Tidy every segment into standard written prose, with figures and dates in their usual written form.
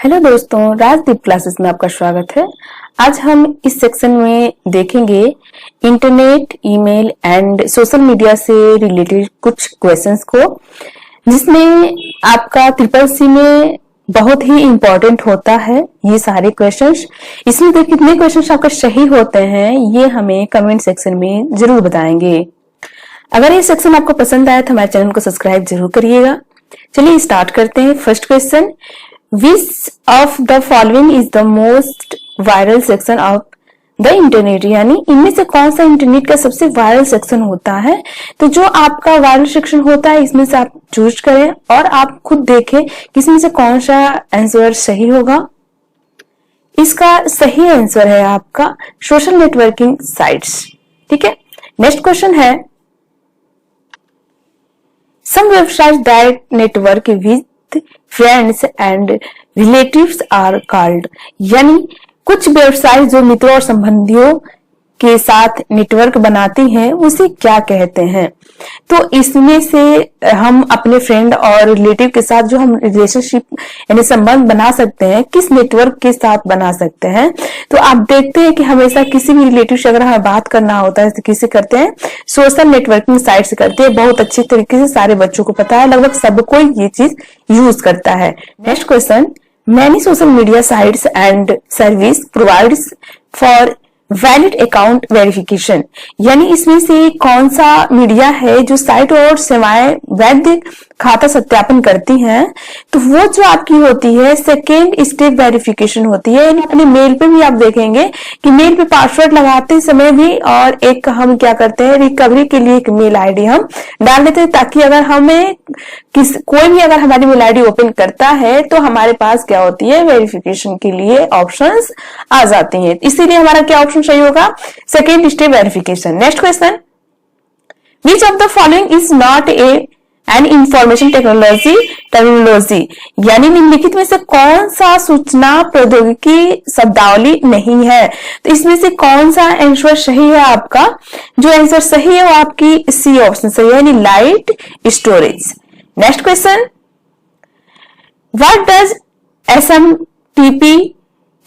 Hello दोस्तों, Rajdeep classes में आपका स्वागत है। आज हम इस सेक्शन में देखेंगे internet, email and social media से रिलेटेड कुछ क्वेश्चंस को, जिसमें आपका ट्रिपल सी में बहुत ही इंपॉर्टेंट होता है ये सारे क्वेश्चंस। इसमें तो कितने क्वेश्चंस आपका सही होते हैं ये हमें कमेंट सेक्शन में जरूर बताएंगे। अगर ये सेक्शन आपको पसंद आया तो हमारे चैनल को सब्सक्राइब जरूर करिएगा। चलिए स्टार्ट करते हैं। First question, Which of the following is the most viral section of the internet? यानी इनमें से कौन सा इंटरनेट का सबसे वायरल सेक्शन होता है। तो जो आपका वायरल सेक्शन होता है इसमें से आप चूज करें और आप खुद देखें कि इसमें से कौन सा आंसर सही होगा। इसका सही आंसर है आपका सोशल नेटवर्किंग साइट्स। ठीक है, नेक्स्ट क्वेश्चन है, some websites that network with friends and relatives are called. यानी कुछ वेबसाइट जो मित्रों और संबंधियों के साथ नेटवर्क बनाती हैं उसे क्या कहते हैं। तो इसमें से हम अपने फ्रेंड और रिलेटिव के साथ जो हम रिलेशनशिप यानी संबंध बना सकते हैं, किस नेटवर्क के साथ बना सकते हैं। तो आप देखते हैं कि हमेशा किसी भी रिलेटिव से अगर हमें बात करना होता है तो किसे करते हैं, सोशल नेटवर्किंग साइट से करते हैं। बहुत अच्छी तरीके से सारे बच्चों को पता है, लगभग सब कोई ये चीज यूज करता है। Next question, many social media sites and service provides for valid account verification. यानी इसमें से कौन सा मीडिया है जो साइट और सेवाएं वैध खाता सत्यापन करती हैं। तो वो जो आपकी होती है सेकेंड स्टेप वेरिफिकेशन होती है। यानी अपने मेल पे भी आप देखेंगे कि मेल पे पासवर्ड लगाते समय भी और एक हम क्या करते हैं, रिकवरी के लिए एक मेल आईडी हम डाल देते हैं, ताकि अगर हमें कोई भी अगर हमारी मेल आईडी ओपन करता है तो हमारे पास क्या होती है, वेरिफिकेशन के लिए ऑप्शंस आ जाती हैं। इसीलिए हमारा क्या ऑप्शन सही होगा, second step verification. Next question, which of the following is not an information technology. यानी निम्नलिखित में से कौन सा सूचना प्रौद्योगिकी शब्दावली नहीं है। तो इसमें से कौन सा आंसर सही है आपका, जो आंसर सही है वो आपकी सी ऑप्शन सही है, यानी light storage. Next question, what does SMTP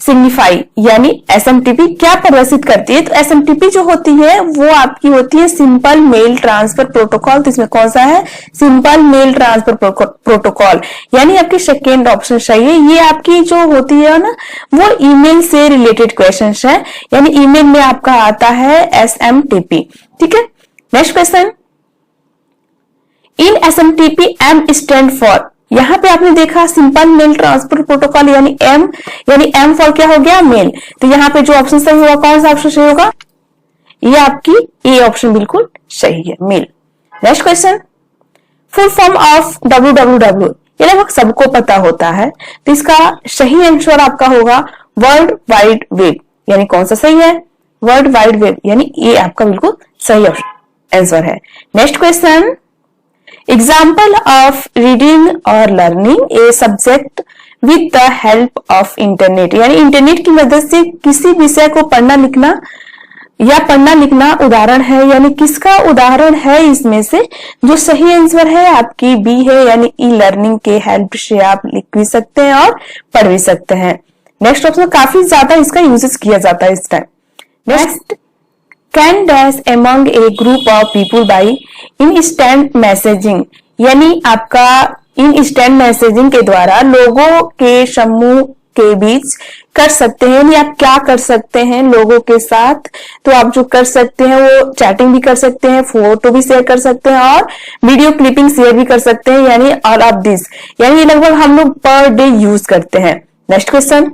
signify. यानी एसएमटीपी क्या प्रदर्शित करती है। तो एसएमटीपी जो होती है वो आपकी होती है सिंपल मेल ट्रांसफर प्रोटोकॉल। तो इसमें कौन सा है, सिंपल मेल ट्रांसफर प्रोटोकॉल, यानी आपकी सेकेंड ऑप्शन सही है। ये आपकी जो होती है ना वो ईमेल से रिलेटेड क्वेश्चंस है, यानी ईमेल में आपका आता है एसएमटीपी। ठीक है, next question, in SMTP M stand for. यहां पे आपने देखा सिंपल मेल ट्रांसफर प्रोटोकॉल यानी एम फॉर क्या हो गया, मेल। तो यहाँ पे जो ऑप्शन सही होगा, कौन सा ऑप्शन सही होगा, ये आपकी ए ऑप्शन बिल्कुल सही है, mail. Next question, full form of www। ये लगभग सबको पता होता है, तो इसका सही आंसर आपका होगा वर्ल्ड वाइड वेब। यानी कौन सा सही है, वर्ल्ड वाइड वेब, यानी ये आपका बिल्कुल सही आंसर है। Next question, example of reading और learning a subject with the help of internet. यानी इंटरनेट की मदद से किसी विषय को पढ़ना लिखना उदाहरण है। यानी किसका उदाहरण है इसमें से, जो सही आंसर है आपकी बी है, यानी ई लर्निंग के हेल्प से आप लिख भी सकते हैं और पढ़ भी सकते हैं। नेक्स्ट ऑप्शन काफी ज्यादा इसका यूजेस किया जाता है इस time. Next, can dash among A group of people by instant messaging. यानी आपका इंस्टेंट मैसेजिंग के द्वारा लोगों के समूह के बीच कर सकते हैं। यानी आप क्या कर सकते हैं लोगों के साथ, तो आप जो कर सकते हैं वो चैटिंग भी कर सकते हैं, फोटो भी शेयर कर सकते हैं और वीडियो क्लिपिंग शेयर भी कर सकते हैं। यानी ऑल ऑफ दिस, यानी लगभग हम लोग पर डे यूज करते हैं। Next question,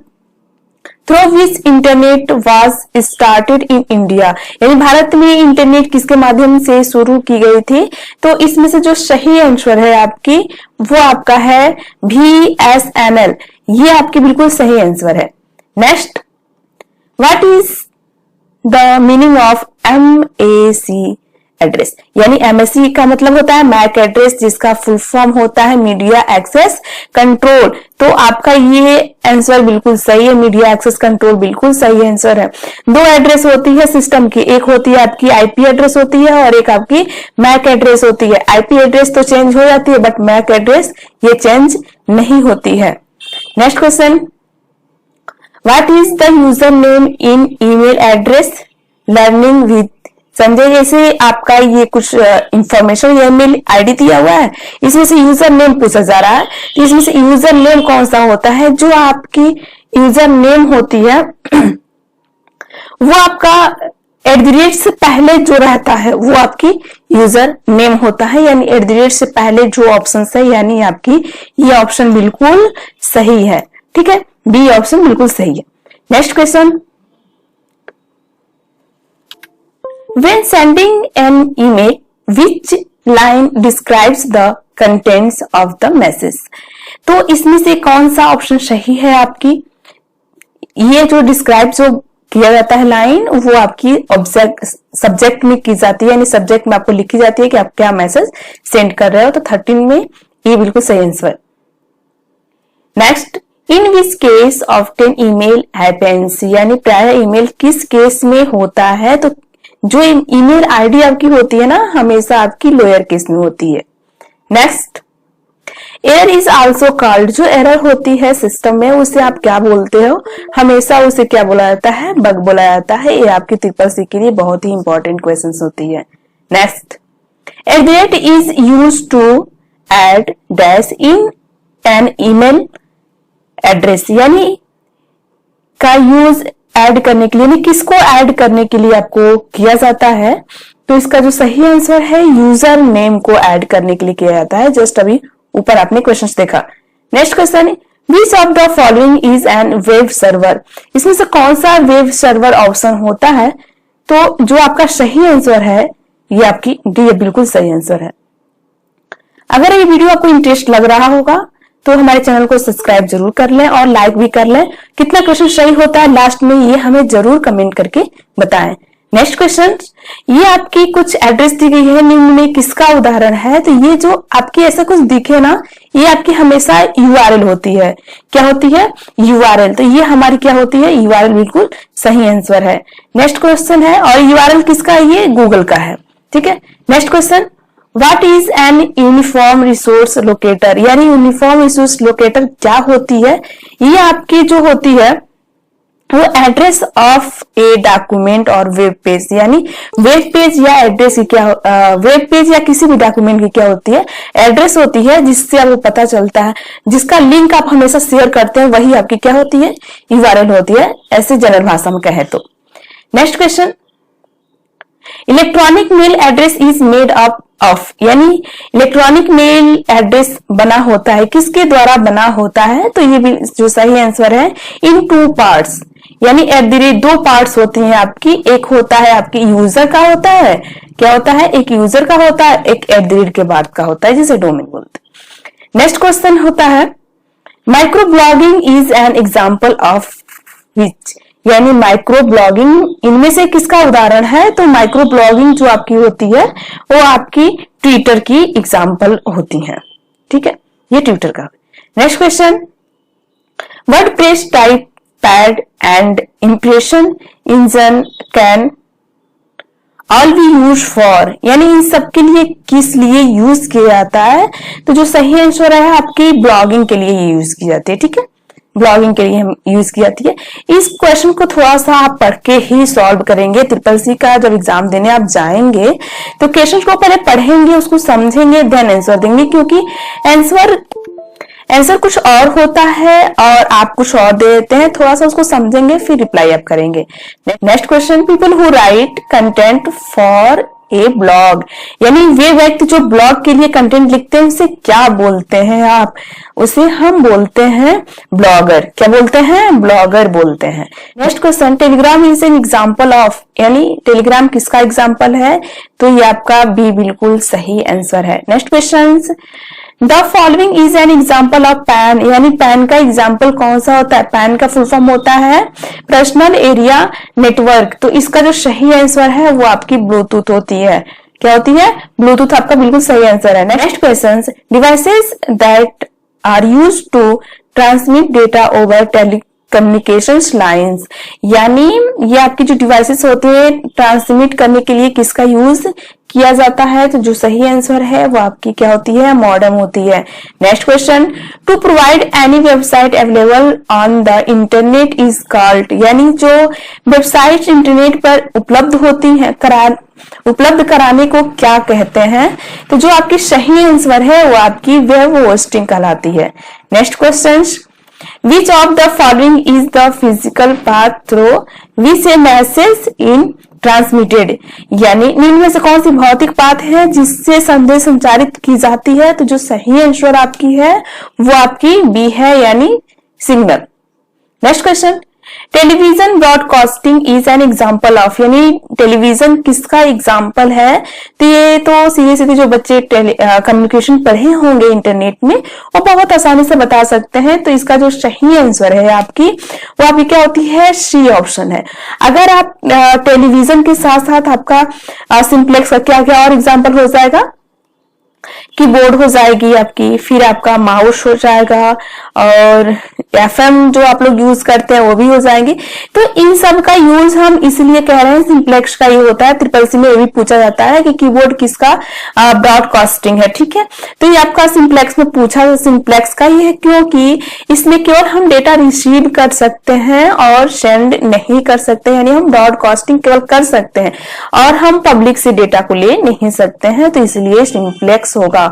through which internet was started in India. यानी भारत में इंटरनेट किसके माध्यम से शुरू की गई थी। तो इसमें से जो सही आंसर है आपकी वो आपका है VSNL। ये आपकी बिल्कुल सही आंसर है। Next, what is the meaning of MAC address. यानी MAC का मतलब होता है मैक एड्रेस, जिसका फुल फॉर्म होता है मीडिया एक्सेस कंट्रोल। तो आपका ये आंसर बिल्कुल सही है, मीडिया एक्सेस कंट्रोल बिल्कुल सही आंसर है। दो एड्रेस होती है सिस्टम की, एक होती है आपकी IP एड्रेस होती है और एक आपकी मैक एड्रेस होती है। IP एड्रेस तो चेंज हो जाती है बट मैक एड्रेस ये चेंज नहीं होती है। Next question, what is the user name in email address learning with Sanjay. जैसे आपका ये कुछ इंफॉर्मेशन ईमेल आईडी दिया हुआ है, इसमें से यूजर नेम पूछा जा रहा है, तो इसमें से यूजर नेम कौन सा होता है? जो आपकी यूजर नेम होती है वो आपका @ से पहले जो रहता है वो आपकी यूजर नेम होता है, यानी @ से पहले जो ऑप्शन है, यानी आपकी ये ऑप्शन बिल्कुल सही है। ठीक है, बी ऑप्शन बिल्कुल सही है। Next question, when sending an email which line describes the contents of the message। तो इसमें से कौन सा ऑप्शन सही है आपकी? ये जो डिस्क्राइब जो किया जाता है लाइन, वो आपकी सब्जेक्ट में की जाती है, यानी सब्जेक्ट में आपको लिखी जाती है कि आप क्या मैसेज सेंड कर रहे हो। तो 13 में ये बिल्कुल सही answer. Next, in which case often email happens, यानी प्राय ईमेल किस केस में होता है? तो जो ईमेल आईडी आपकी होती है ना, हमेशा आपकी लोअर केस में होती है। Next, error is also called, जो एरर होती है सिस्टम में उसे आप क्या बोलते हो? हमेशा उसे क्या बोला जाता है? बग बोला जाता है। ये आपकी ट्रिपल-सी के लिए बहुत ही इंपॉर्टेंट क्वेश्चन होती है। Next, @ is use to add dash in an email address, यानी का यूज ऐड करने के लिए, यानी किसको ऐड करने के लिए आपको किया जाता है? तो इसका जो सही आंसर है, यूजर नेम को ऐड करने के लिए किया जाता है। जस्ट अभी ऊपर आपने क्वेश्चन देखा। नेक्स्ट क्वेश्चन है, which of the following is an web server. इसमें से कौन सा वेब सर्वर ऑप्शन होता है? तो जो आपका सही आंसर है ये आपकी डी, ये बिल्कुल सही आंसर है। अगर ये वीडियो आपको इंटरेस्ट लग रहा होगा तो हमारे चैनल को सब्सक्राइब जरूर कर लें और लाइक भी कर लें। कितना क्वेश्चन सही होता है लास्ट में ये हमें जरूर कमेंट करके बताएं। नेक्स्ट क्वेश्चन, ये आपकी कुछ एड्रेस दी गई है, निम्न में किसका उदाहरण है? तो ये जो आपकी ऐसा कुछ दिखे ना, ये आपकी हमेशा URL होती है। क्या होती है? URL। तो ये हमारी क्या होती है? URL बिल्कुल सही आंसर है। नेक्स्ट क्वेश्चन है, और URL किसका है? ये गूगल का है। ठीक है, next question, what is an uniform resource locator, यानी यूनिफॉर्म रिसोर्स लोकेटर क्या होती है? ये आपकी जो होती है वो एड्रेस ऑफ ए डॉक्यूमेंट और वेब पेज, यानी वेब पेज या एड्रेस की क्या, वेब पेज या किसी भी डॉक्यूमेंट की क्या होती है? एड्रेस होती है, जिससे आपको पता चलता है, जिसका लिंक आप हमेशा शेयर करते हैं, वही आपकी क्या होती है? URL होती है, ऐसे जनरल भाषा में कहे तो। Next question, electronic mail address is made up of, यानी इलेक्ट्रॉनिक मेल एड्रेस बना होता है, किसके द्वारा बना होता है? तो ये भी जो सही आंसर है, इन 2 पार्ट्स, यानी @ 2 पार्ट्स होती हैं आपकी। एक होता है आपकी यूजर का होता है, क्या होता है? एक यूजर का होता है, एक @ के बाद का होता है, जिसे डोमेन बोलते हैं। नेक्स्ट क्वेश्चन होता है, micro blogging is an example of which, यानी माइक्रो ब्लॉगिंग इनमें से किसका उदाहरण है? तो माइक्रो ब्लॉगिंग जो आपकी होती है वो आपकी ट्विटर की एग्जाम्पल होती है। ठीक है, ये ट्विटर का। Next question, WordPress type pad and impression engine can all B use for, यानी इन सब के लिए किस लिए यूज किया जाता है? तो जो सही आंसर है आपकी ब्लॉगिंग के लिए यूज की जाती है। ठीक है, ब्लॉगिंग के लिए हम यूज की जाती है। इस क्वेश्चन को थोड़ा सा आप पढ़ के ही सॉल्व करेंगे। ट्रिपल-सी का जब एग्जाम देने आप जाएंगे तो क्वेश्चन को पहले पढ़ेंगे, उसको समझेंगे, देन आंसर देंगे, क्योंकि आंसर कुछ और होता है और आप कुछ और दे देते हैं। थोड़ा सा उसको समझेंगे फिर रिप्लाई आप करेंगे। Next question, people who right content for a blog, यानी वे व्यक्ति जो ब्लॉग के लिए कंटेंट लिखते हैं उसे क्या बोलते हैं आप? उसे हम बोलते हैं ब्लॉगर। क्या बोलते हैं? ब्लॉगर बोलते हैं। Next question, Telegram is an example of, यानी टेलीग्राम किसका एग्जाम्पल है? तो ये आपका बी बिल्कुल सही आंसर है। Next question, the following is an example of pan, यानी पैन का एग्जाम्पल कौन सा होता है? पैन का फुल फॉर्म होता है पर्सनल एरिया नेटवर्क। तो इसका जो सही आंसर है वो आपकी ब्लूटूथ होती है। क्या होती है? ब्लूटूथ आपका बिल्कुल सही आंसर है। Next question, devices that are used to transmit data over telecommunications lines, यानी ये आपकी जो डिवाइसेस होते हैं ट्रांसमिट करने के लिए किसका यूज किया जाता है, तो जो सही आंसर है वो आपकी क्या होती है, मॉडेम होती है। Next question, to provide any website available on the internet is called, यानी जो वेबसाइट इंटरनेट पर उपलब्ध होती है उपलब्ध कराने को क्या कहते हैं, तो जो आपकी सही आंसर है वो आपकी वेब होस्टिंग कहलाती है। Next question, Which of the following is the physical path through which a message is transmitted, यानी निम्न में से कौन सी भौतिक पाथ है जिससे संदेश संचारित की जाती है, तो जो सही आंसर आपकी है वो आपकी बी है, यानी signal. Next question, television broadcasting is an example of, यानी टेलीविजन किसका एग्जाम्पल है, तो ये तो सीधे सीधे जो बच्चे कम्युनिकेशन पढ़े होंगे इंटरनेट में वो बहुत आसानी से बता सकते हैं। तो इसका जो सही आंसर है आपकी वो आपकी क्या होती है, सी ऑप्शन है। अगर आप टेलीविजन के साथ साथ आपका सिंप्लेक्स का क्या क्या और एग्जाम्पल हो जाएगा, कीबोर्ड हो जाएगी आपकी, फिर आपका माउस हो जाएगा, और एफएम जो आप लोग यूज करते हैं वो भी हो जाएंगे। तो इन सब का यूज हम इसलिए कह रहे हैं सिंप्लेक्स का ये होता है। ट्रिपल सी में ये भी पूछा जाता है कि कीबोर्ड किसका ब्रॉडकास्टिंग है, ठीक है। तो ये आपका सिंप्लेक्स में पूछा सिंप्लेक्स का ही है, क्योंकि इसमें केवल हम डेटा रिसीव कर सकते हैं और सेंड नहीं कर सकते, यानी हम ब्रॉडकास्टिंग केवल कर सकते हैं और हम पब्लिक से डेटा को ले नहीं सकते हैं, तो इसलिए सिंप्लेक्स होगा।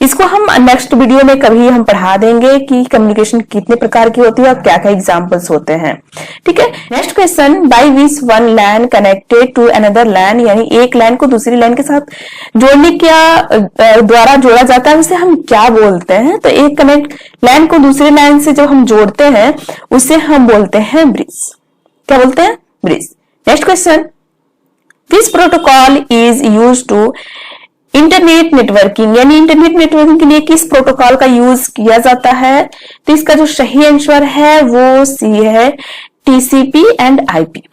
इसको हम नेक्स्ट वीडियो में कभी हम पढ़ा देंगे कि कम्युनिकेशन कितने प्रकार की होती है और क्या क्या एग्जांपल्स होते हैं, ठीक है। Next question, by which one LAN connected to another LAN, यानी एक लैन को दूसरी लैन के साथ जोड़ने क्या द्वारा जोड़ा जाता है, उसे हम क्या बोलते हैं, तो एक कनेक्ट लैन को दूसरी लैन से जो हम जोड़ते हैं उसे हम बोलते हैं ब्रिज। क्या बोलते हैं, bridge. Next question, which protocol is used to internet networking, यानी इंटरनेट नेटवर्किंग के लिए किस प्रोटोकॉल का यूज किया जाता है, तो इसका जो सही आंसर है वो सी है, TCP and IP.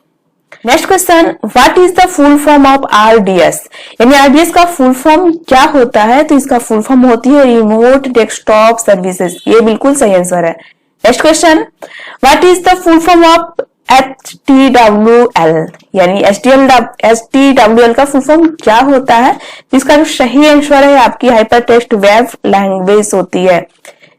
Next question, what is the full form of RDS, यानी आरडीएस का फुल फॉर्म क्या होता है, तो इसका फुल फॉर्म होती है रिमोट डेस्कटॉप सर्विसेज। ये बिल्कुल सही आंसर है। Next question, what is the full form of HTWL, यानी HTWL का फुल फॉर्म क्या होता है, जिसका जो सही आंसर है आपकी हाइपर टेक्स्ट वेब लैंग्वेज होती है।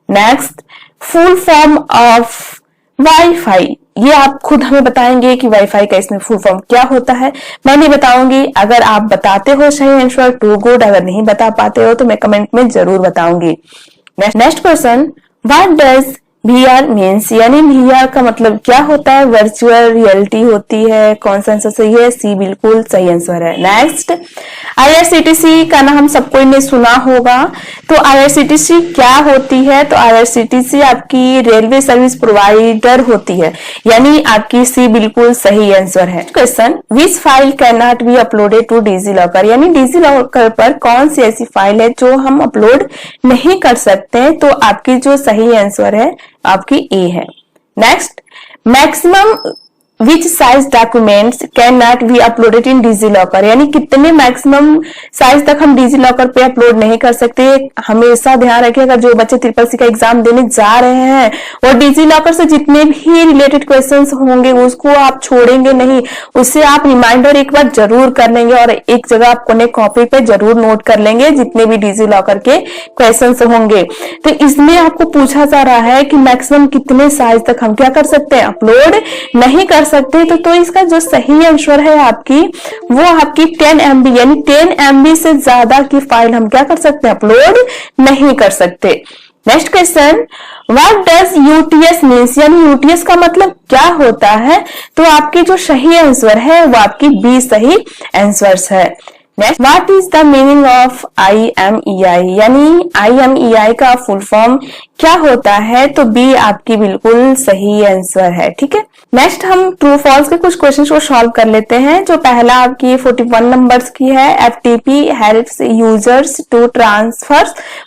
Next, full form of wifi, ये आप खुद हमें बताएंगे कि वाईफाई का इसमें फुल फॉर्म क्या होता है, मैं नहीं बताऊंगी। अगर आप बताते हो सही आंसर टू गुड, अगर नहीं बता पाते हो तो मैं कमेंट में जरूर बताऊंगी। Next question, what does VR means, यानी VR का मतलब क्या होता है, वर्चुअल रियलिटी होती है। कौन सा आंसर सही है, सी बिल्कुल सही आंसर है। नेक्स्ट, IRCTC का नाम सबको ने सुना होगा, तो IRCTC क्या होती है, तो IRCTC आपकी रेलवे सर्विस प्रोवाइडर होती है, यानी आपकी सी बिल्कुल सही आंसर है। Question, which file can not be uploaded to DigiLocker, यानी डिजी लॉकर पर कौन सी ऐसी फाइल है जो हम अपलोड नहीं कर सकते, तो आपकी जो सही आंसर है आपकी ए है। Next, maximum which size documents can not be uploaded in DigiLocker, यानी कितने मैक्सिमम साइज तक हम डिजी लॉकर पे अपलोड नहीं कर सकते। हमेशा ध्यान रखिएगा, जो बच्चे ट्रिपल सी का एग्जाम देने जा रहे हैं और डिजी लॉकर से जितने भी रिलेटेड क्वेश्चंस होंगे उसको आप छोड़ेंगे नहीं, उससे आप रिमाइंडर एक बार जरूर कर लेंगे और एक जगह आप कोने कॉपी पे जरूर नोट कर लेंगे जितने भी डिजी लॉकर के क्वेश्चंस होंगे। तो इसमें आपको पूछा जा रहा है कि मैक्सिमम कितने साइज तक हम क्या कर सकते हैं, अपलोड नहीं कर सकते, तो इसका जो सही आंसर है आपकी वो आपकी 10 MB, यानी 10 MB से ज्यादा की फाइल हम क्या कर सकते हैं, अपलोड नहीं कर सकते। Next question, what does UTS means, यानी यूटीएस का मतलब क्या होता है, तो आपकी जो सही आंसर है वो आपकी बी सही आंसर है। Next, what is the meaning of IMEI, यानी IMEI का फुल फॉर्म क्या होता है, तो बी आपकी बिल्कुल सही आंसर है, ठीक है। नेक्स्ट, हम ट्रू फॉल्स के कुछ क्वेश्चंस को सॉल्व कर लेते हैं। जो पहला आपकी 41 नंबर्स की है, FTP helps users to transfer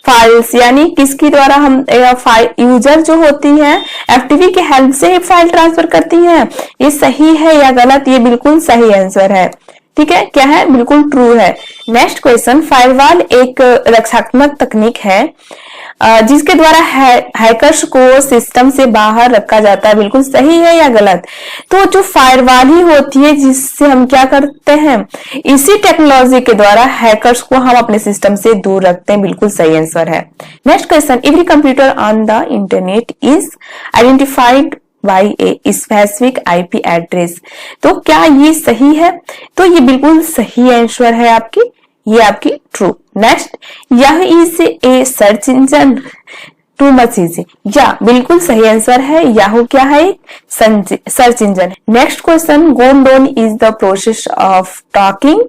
files, यानी किसकी द्वारा हम यूजर जो होती है FTP की हेल्प से फाइल ट्रांसफर करती है, ये सही है या गलत, ये बिल्कुल सही आंसर है, ठीक है। क्या है, बिल्कुल ट्रू है। नेक्स्ट क्वेश्चन, फायरवॉल एक रक्षात्मक तकनीक है जिसके द्वारा हैकर्स को सिस्टम से बाहर रखा जाता है, बिल्कुल सही है या गलत? तो जो फायरवॉल ही होती है जिससे हम क्या करते हैं, इसी टेक्नोलॉजी के द्वारा हैकर्स को हम अपने सिस्टम से दूर रखते हैं, बिल्कुल सही आंसर है। Next question, every computer on the internet is identified by a specific IP address. तो क्या ये सही है? तो ये बिल्कुल सही आंसर है आपकी, ये आपकी ट्रू। नेक्स्ट, यह is a search engine too much easy. या बिल्कुल सही आंसर है, याहू क्या है? Search engine. Next question, gold loan is the process of talking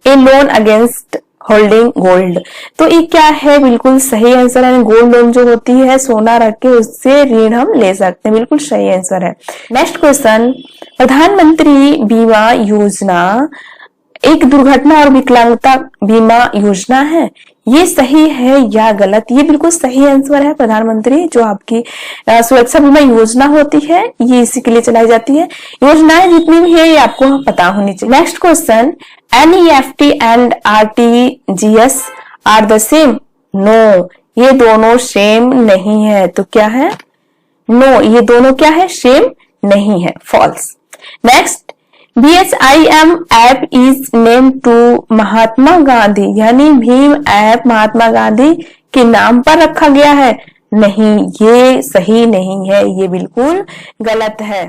A loan against holding gold. तो ये क्या है? बिल्कुल सही आंसर है। गोल्ड लोन जो होती है सोना रख के उससे ऋण हम ले सकते हैं, बिल्कुल सही आंसर है। नेक्स्ट क्वेश्चन, प्रधानमंत्री बीमा योजना एक दुर्घटना और विकलांगता बीमा योजना है, ये सही है या गलत? ये बिल्कुल सही आंसर है। प्रधानमंत्री जो आपकी सुरक्षा बीमा योजना होती है ये इसी के लिए चलाई जाती है। योजनाएं जितनी भी है ये आपको पता होनी चाहिए। Next question, NEFT and RTGS are the same. No, ये दोनों सेम नहीं है। तो क्या है? नो, ये दोनों क्या है? सेम नहीं है, false. Next, BHIM app is name to Mahatma Gandhi, यानी भीम ऐप महात्मा गांधी के नाम पर रखा गया है। नहीं, ये सही नहीं है, ये बिल्कुल गलत है।